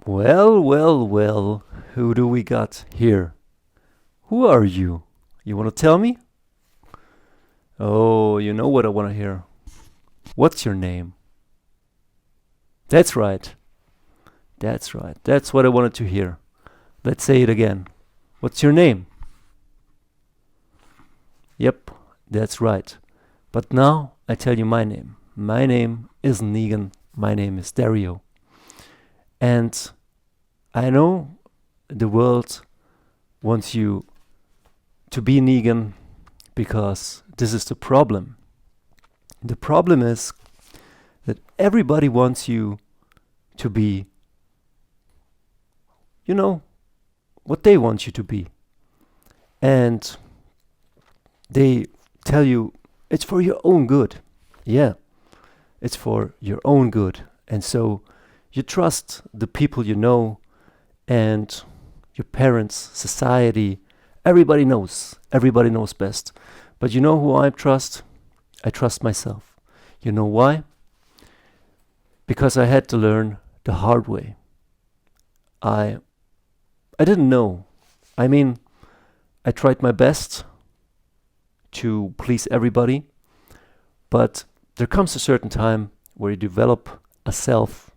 Well, well, well, who do we got here? Who are you? You want to tell me? Oh, you know what I want to hear. What's your name? That's right. That's right. That's what I wanted to hear. Let's say it again. What's your name? Yep, that's right. But now I tell you my name. My name isn't Negan. My name is Dario. And I know the world wants you to be Negan because this is the problem. The problem is that everybody wants you to be, what they want you to be. And they tell you it's for your own good. Yeah, it's for your own good. And so you trust the people you know and your parents, society. Everybody knows best. But you know who I trust? I trust myself. You know why? Because I had to learn the hard way. I didn't know. I mean, I tried my best to please everybody, but there comes a certain time where you develop a self.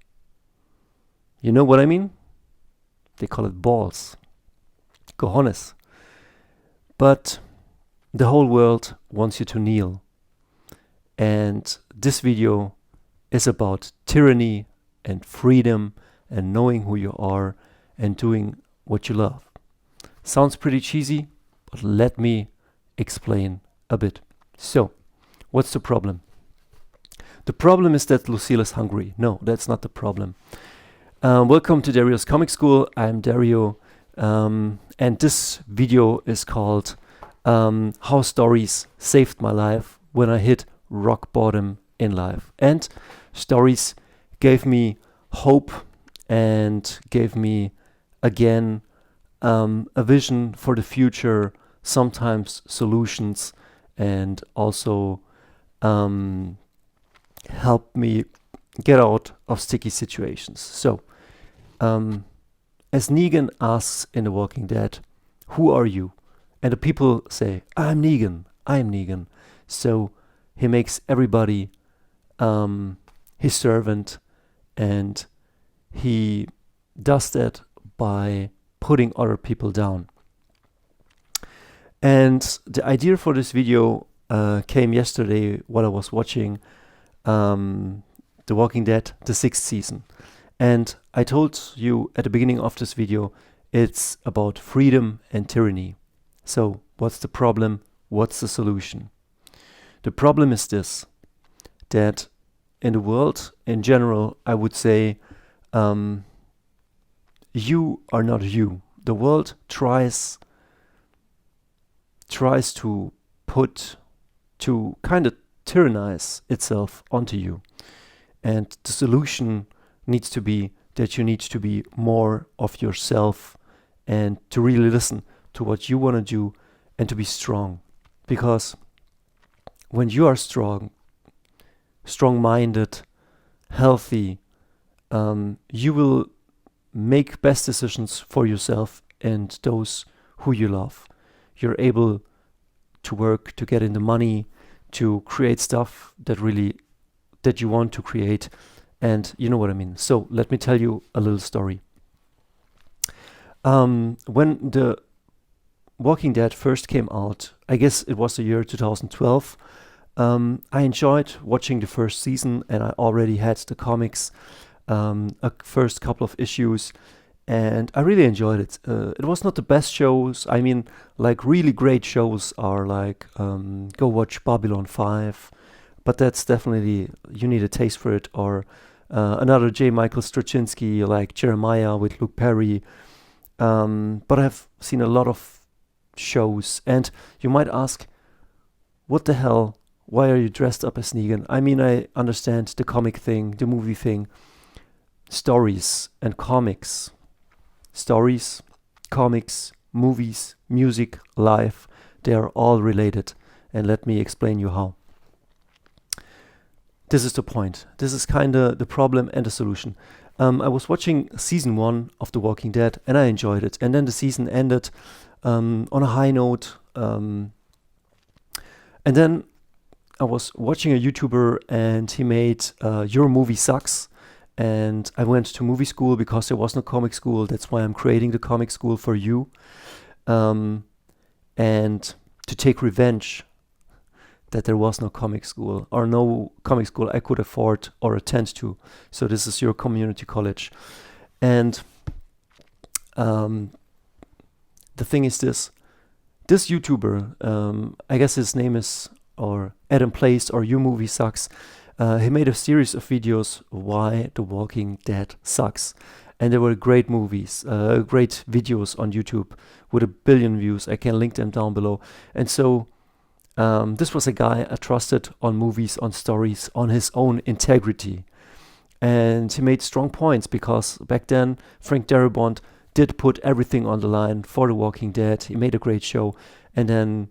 You know what I mean? They call it balls, cojones. But the whole world wants you to kneel. And this video is about tyranny and freedom and knowing who you are and doing what you love. Sounds pretty cheesy, but let me explain a bit. So, what's the problem? The problem is that Lucille is hungry. No, that's not the problem. Welcome to Dario's Comic School. I'm Dario, and this video is called How Stories Saved My Life When I Hit Rock Bottom in Life. And stories gave me hope and gave me, again, a vision for the future, sometimes solutions, and also helped me get out of sticky situations. So, as Negan asks in The Walking Dead, who are you? And the people say, I'm Negan, I'm Negan. So he makes everybody his servant, and he does that by putting other people down. And the idea for this video came yesterday while I was watching The Walking Dead, the 6th season. And I told you at the beginning of this video, it's about freedom and tyranny. So what's the problem? What's the solution? The problem is this, that in the world in general, I would say, you are not you. The world tries to kind of tyrannize itself onto you. And the solution needs to be that you need to be more of yourself and to really listen to what you want to do and to be strong. Because when you are strong-minded, healthy, you will make best decisions for yourself and those who you love. You're able to work, to get in the money, to create stuff that you want to create, and you know what I mean. So let me tell you a little story. When The Walking Dead first came out, I guess it was the year 2012, I enjoyed watching the first season, and I already had the comics, a first couple of issues, and I really enjoyed it. It was not the best shows. I mean, like really great shows are like, go watch Babylon 5, but that's definitely, you need a taste for it, or another J. Michael Straczynski like Jeremiah with Luke Perry. But I've seen a lot of shows, and you might ask, what the hell? Why are you dressed up as Negan? I mean, I understand the comic thing, the movie thing, stories and comics. Stories, comics, movies, music, life, they are all related. And let me explain you how. This is the point. This is kind of the problem and the solution. I was watching season 1 of The Walking Dead, and I enjoyed it. And then the season ended on a high note. And then I was watching a YouTuber, and he made Your Movie Sucks. And I went to movie school because there was no comic school. That's why I'm creating the comic school for you. And to take revenge that there was no comic school, or no comic school I could afford or attend to. So this is your community college. And the thing is this YouTuber, I guess his name is or Adam Place or Your Movie Sucks. He made a series of videos why The Walking Dead sucks. And there were great movies, great videos on YouTube with 1 billion views. I can link them down below. And so this was a guy I trusted on movies, on stories, on his own integrity. And he made strong points because back then Frank Darabont did put everything on the line for The Walking Dead. He made a great show. And then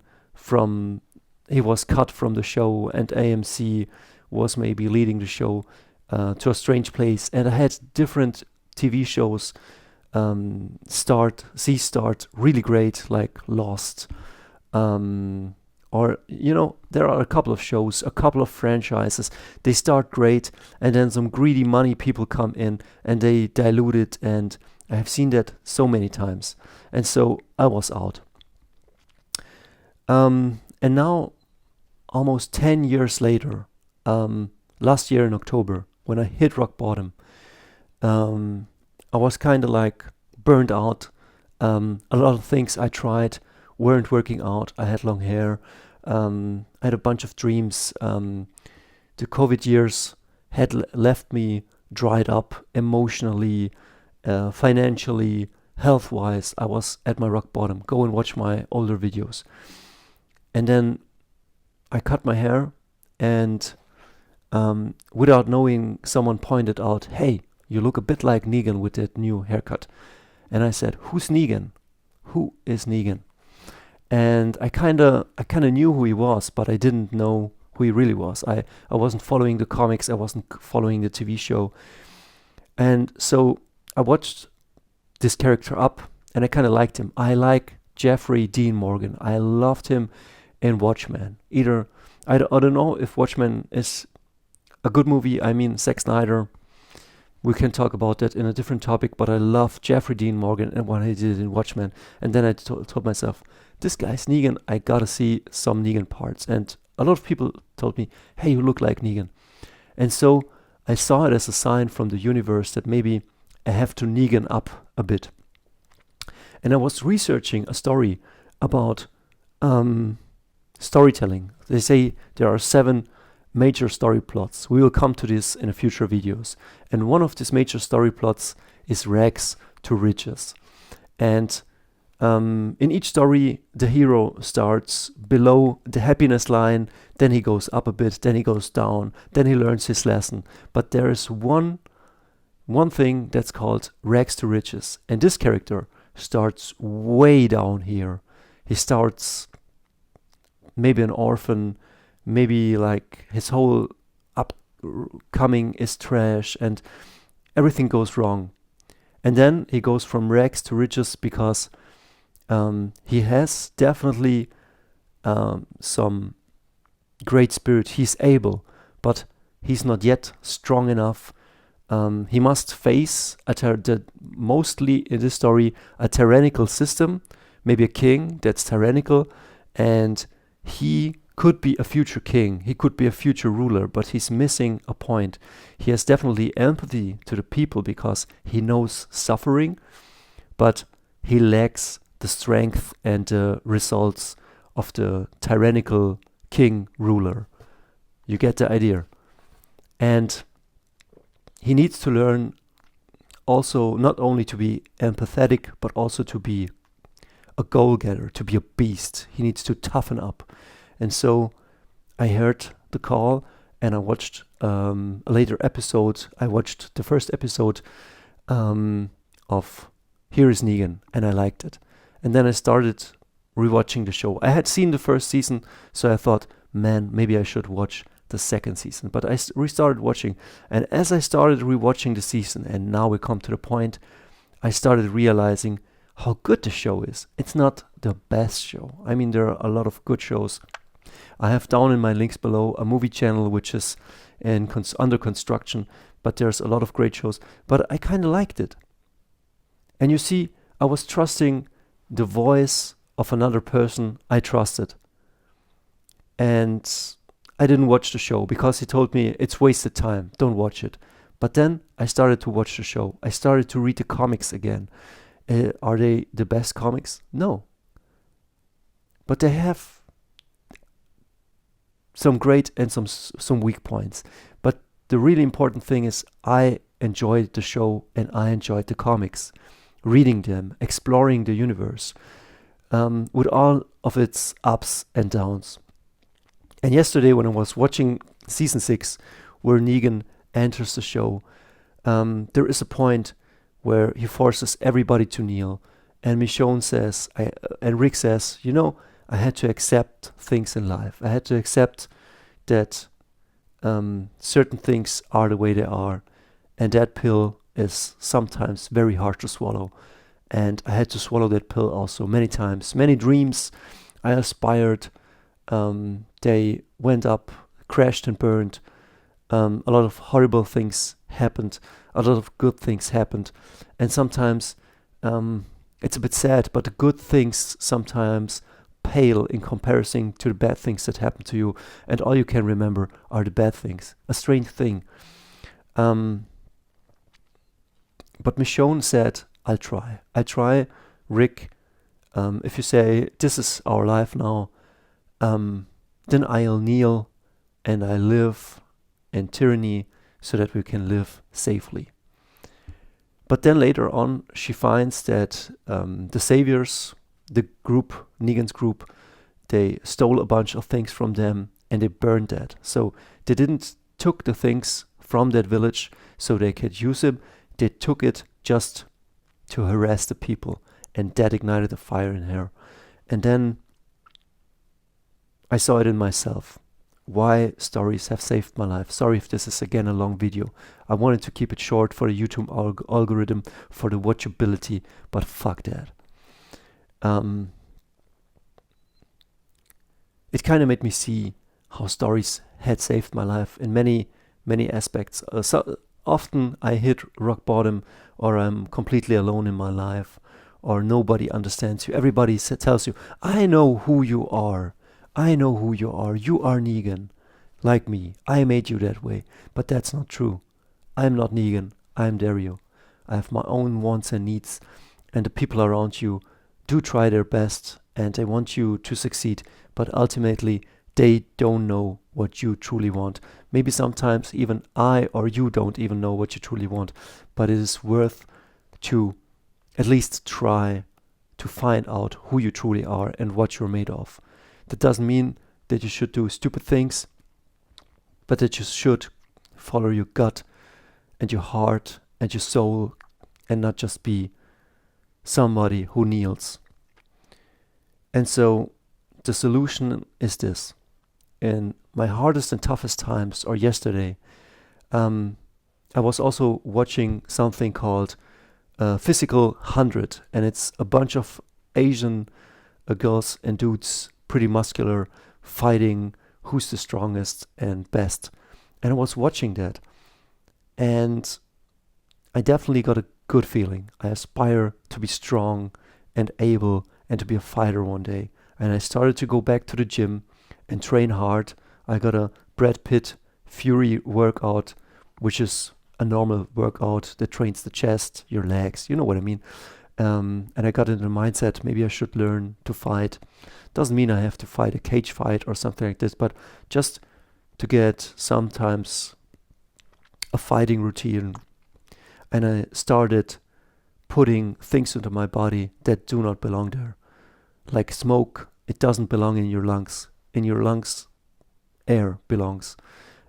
he was cut from the show, and AMC was maybe leading the show to a strange place. And I had different TV shows start really great, like Lost. Or, there are a couple of shows, a couple of franchises. They start great, and then some greedy money people come in, and they dilute it. And I have seen that so many times. And so I was out. And now, almost 10 years later, last year in October, when I hit rock bottom, I was kind of like burned out. A lot of things I tried weren't working out. I had long hair. I had a bunch of dreams. The COVID years had left me dried up emotionally, financially, health-wise. I was at my rock bottom. Go and watch my older videos. And then I cut my hair, and without knowing, someone pointed out, "Hey, you look a bit like Negan with that new haircut." And I said, "Who's Negan? Who is Negan?" And I kind of knew who he was, but I didn't know who he really was. I wasn't following the comics. I wasn't following the TV show. And so I watched this character up, and I kind of liked him. I like Jeffrey Dean Morgan. I loved him in Watchmen. I don't know if Watchmen is a good movie. I mean, Zack Snyder. We can talk about that in a different topic, but I love Jeffrey Dean Morgan and what he did in Watchmen. And then I told myself, this guy's Negan. I gotta see some Negan parts. And a lot of people told me, "Hey, you look like Negan." And so I saw it as a sign from the universe that maybe I have to Negan up a bit. And I was researching a story about storytelling. They say there are 7 major story plots. We will come to this in future videos. And one of these major story plots is rags to riches. And in each story, the hero starts below the happiness line, then he goes up a bit, then he goes down, then he learns his lesson. But there is one thing that's called rags to riches. And this character starts way down here. He starts maybe an orphan, maybe like his whole upcoming is trash and everything goes wrong. And then he goes from rags to riches because he has definitely some great spirit. He's able, but he's not yet strong enough. He must face mostly in this story a tyrannical system, maybe a king that's tyrannical, and he could be a future king, he could be a future ruler, but he's missing a point. He has definitely empathy to the people because he knows suffering, but he lacks the strength and the results of the tyrannical king ruler. You get the idea. And he needs to learn also not only to be empathetic, but also to be a goal-getter, to be a beast. He needs to toughen up. And so I heard the call and I watched a later episode. I watched the first episode of Here is Negan, and I liked it. And then I started rewatching the show. I had seen the first season, so I thought, man, maybe I should watch the second season. But I restarted watching, and as I started rewatching the season, and now we come to the point, I started realizing how good the show is. It's not the best show. I mean, there are a lot of good shows. I have down in my links below a movie channel which is under construction, but there's a lot of great shows. But I kind of liked it. And you see, I was trusting the voice of another person I trusted. And I didn't watch the show because he told me it's wasted time, don't watch it. But then I started to watch the show. I started to read the comics again. Are they the best comics? No. But they have some great and some weak points. But the really important thing is I enjoyed the show and I enjoyed the comics. Reading them, exploring the universe, with all of its ups and downs. And yesterday when I was watching season 6, where Negan enters the show, there is a point where he forces everybody to kneel, and Michonne says, and Rick says, I had to accept things in life. I had to accept that certain things are the way they are, and that pill is sometimes very hard to swallow. And I had to swallow that pill also many times. Many dreams I aspired, they went up, crashed and burned. A lot of horrible things happened. A lot of good things happened. And sometimes it's a bit sad, but the good things sometimes pale in comparison to the bad things that happen to you. And all you can remember are the bad things. A strange thing. But Michonne said, I'll try. Rick, if you say, this is our life now, then I'll kneel and I live in tyranny so that we can live safely. But then later on, she finds that the saviors, the group, Negan's group, they stole a bunch of things from them and they burned that. So they didn't took the things from that village so they could use them. They took it just to harass the people, and that ignited a fire in her. And then I saw it in myself. Why stories have saved my life. Sorry if this is again a long video. I wanted to keep it short for the YouTube algorithm, for the watchability, but fuck that. It kind of made me see how stories had saved my life in many aspects. So often I hit rock bottom, or I'm completely alone in my life, or nobody understands you. Everybody tells you, I know who you are. I know who you are. You are Negan. Like me. I made you that way. But that's not true. I'm not Negan. I'm Dario. I have my own wants and needs. And the people around you do try their best and they want you to succeed. But ultimately, they don't know what you truly want. Maybe sometimes even I or you don't even know what you truly want. But it is worth to at least try to find out who you truly are and what you're made of. That doesn't mean that you should do stupid things, but that you should follow your gut and your heart and your soul and not just be somebody who kneels. And so the solution is this. In my hardest and toughest times, or yesterday, I was also watching something called Physical 100, and it's a bunch of Asian girls and dudes, pretty muscular, fighting who's the strongest and best. And I was watching that, and I definitely got a good feeling. I aspire to be strong and able and to be a fighter one day. And I started to go back to the gym and train hard. I got a Brad Pitt Fury workout, which is a normal workout that trains the chest, your legs, you know what I mean. And I got in the mindset, maybe I should learn to fight. Doesn't mean I have to fight a cage fight or something like this, but just to get sometimes a fighting routine. And I started putting things into my body that do not belong there. Like smoke, it doesn't belong in your lungs. In your lungs, air belongs.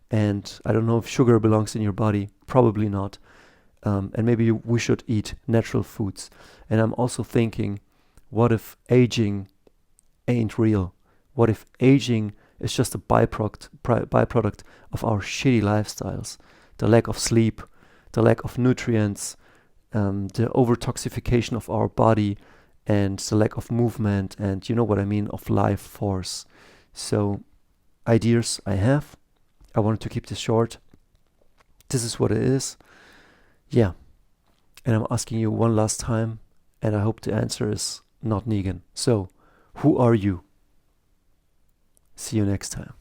And I don't know if sugar belongs in your body. Probably not. And maybe we should eat natural foods. And I'm also thinking, what if aging ain't real? What if aging It's just a byproduct of our shitty lifestyles, the lack of sleep, the lack of nutrients, the overtoxification of our body, and the lack of movement, and you know what I mean, of life force. So, ideas I have. I wanted to keep this short. This is what it is. Yeah. And I'm asking you one last time, and I hope the answer is not Negan. So, who are you? See you next time.